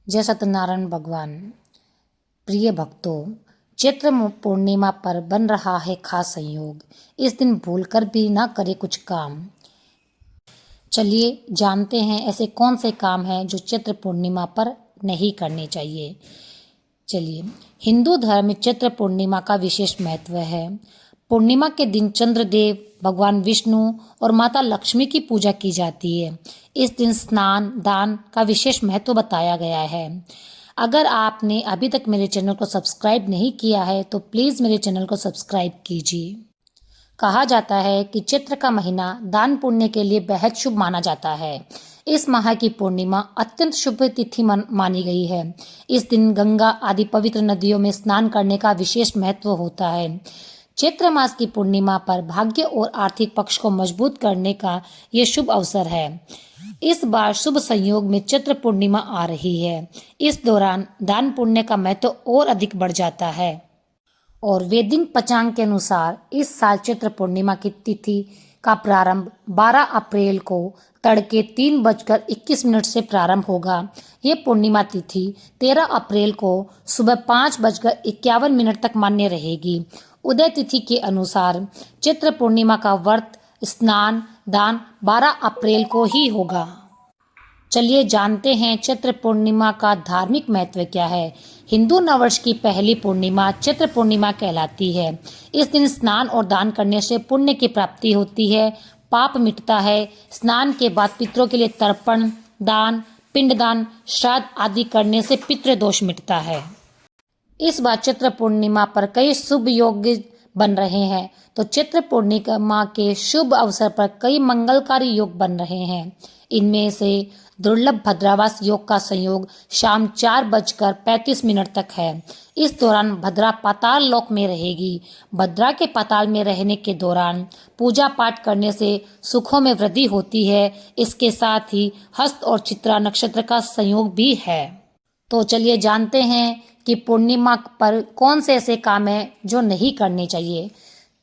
जय सत्यनारायण भगवान। प्रिय भक्तों, चैत्र पूर्णिमा पर बन रहा है खास संयोग। इस दिन भूलकर भी ना करे कुछ काम। चलिए जानते हैं ऐसे कौन से काम हैं जो चैत्र पूर्णिमा पर नहीं करने चाहिए। चलिए, हिंदू धर्म में चैत्र पूर्णिमा का विशेष महत्व है। पूर्णिमा के दिन चंद्रदेव, भगवान विष्णु और माता लक्ष्मी की पूजा की जाती है। इस दिन स्नान दान का विशेष महत्व बताया गया है। अगर आपने अभी तक मेरे चैनल को सब्सक्राइब नहीं किया है तो प्लीज़ मेरे चैनल को सब्सक्राइब कीजिए। कहा जाता है कि चैत्र का महीना दान पुण्य के लिए बेहद शुभ माना जाता है। इस माह की पूर्णिमा अत्यंत शुभ तिथि मानी गई है। इस दिन गंगा आदि पवित्र नदियों में स्नान करने का विशेष महत्व होता है। चैत्र मास की पूर्णिमा पर भाग्य और आर्थिक पक्ष को मजबूत करने का ये शुभ अवसर है। इस बार शुभ संयोग में चैत्र पूर्णिमा आ रही है। इस दौरान दान पुण्य का महत्व और अधिक बढ़ जाता है। और वैदिक पंचांग के अनुसार इस साल चैत्र पूर्णिमा की तिथि का प्रारंभ 12 अप्रैल को तड़के 3:21 से प्रारंभ होगा। ये पूर्णिमा तिथि 13 अप्रैल को सुबह 5:51 तक मान्य रहेगी। उदय तिथि के अनुसार चैत्र पूर्णिमा का व्रत स्नान दान 12 अप्रैल को ही होगा। चलिए जानते हैं चैत्र पूर्णिमा का धार्मिक महत्व क्या है। हिंदू नववर्ष की पहली पूर्णिमा चैत्र पूर्णिमा कहलाती है। इस दिन स्नान और दान करने से पुण्य की प्राप्ति होती है, पाप मिटता है। स्नान के बाद पितरों के लिए तर्पण दान, पिंडदान, श्राद्ध आदि करने से पितृ दोष मिटता है। इस बार चैत्र पूर्णिमा पर कई शुभ योग बन रहे हैं। तो चैत्र पूर्णिमा के शुभ अवसर पर कई मंगलकारी योग बन रहे हैं। इनमें से दुर्लभ भद्रावास योग का संयोग शाम 4:35 तक है। इस दौरान भद्रा पाताल लोक में रहेगी। भद्रा के पाताल में रहने के दौरान पूजा पाठ करने से सुखों में वृद्धि होती है। इसके साथ ही हस्त और चित्रा नक्षत्र का संयोग भी है। तो चलिए जानते हैं कि पूर्णिमा पर कौन से ऐसे काम हैं जो नहीं करने चाहिए।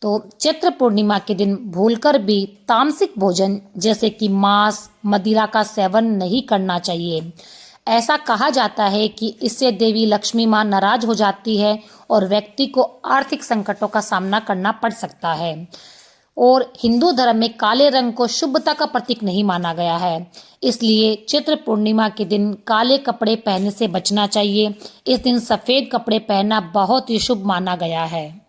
तो चैत्र पूर्णिमा के दिन भूलकर भी तामसिक भोजन जैसे कि मांस, मदिरा का सेवन नहीं करना चाहिए। ऐसा कहा जाता है कि इससे देवी लक्ष्मी माँ नाराज हो जाती है और व्यक्ति को आर्थिक संकटों का सामना करना पड़ सकता है। और हिंदू धर्म में काले रंग को शुभता का प्रतीक नहीं माना गया है। इसलिए चैत्र पूर्णिमा के दिन काले कपड़े पहनने से बचना चाहिए। इस दिन सफ़ेद कपड़े पहनना बहुत ही शुभ माना गया है।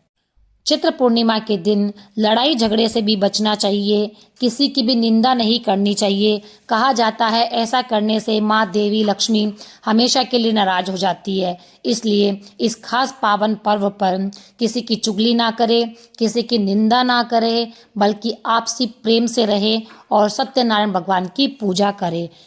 चैत्र पूर्णिमा के दिन लड़ाई झगड़े से भी बचना चाहिए। किसी की भी निंदा नहीं करनी चाहिए। कहा जाता है ऐसा करने से माँ देवी लक्ष्मी हमेशा के लिए नाराज हो जाती है। इसलिए इस खास पावन पर्व पर किसी की चुगली ना करे, किसी की निंदा ना करे, बल्कि आपसी प्रेम से रहे और सत्यनारायण भगवान की पूजा करे।